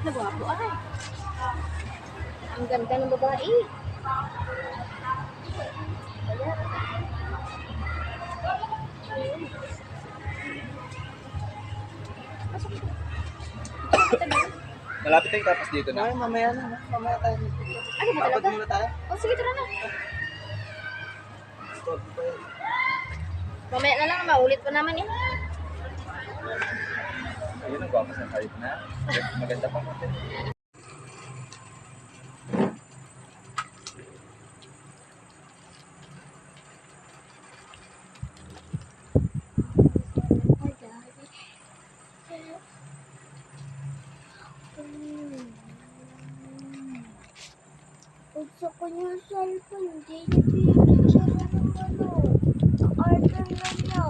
Nagwapo ay. Ang ganda ng babae. Malapit tayo tapos dito na. Ay, mamaya na. Mamaya tayo. Ano ba Dapat talaga? muna tayo. Oh, sige, tara na. Mamaya na lang, maulit pa naman eh. Ayun, ang gwapo sa kahit na. Maganda pa mo. Gusto ko yung cellphone, hindi niya pinipicture ng ano. Order na niya.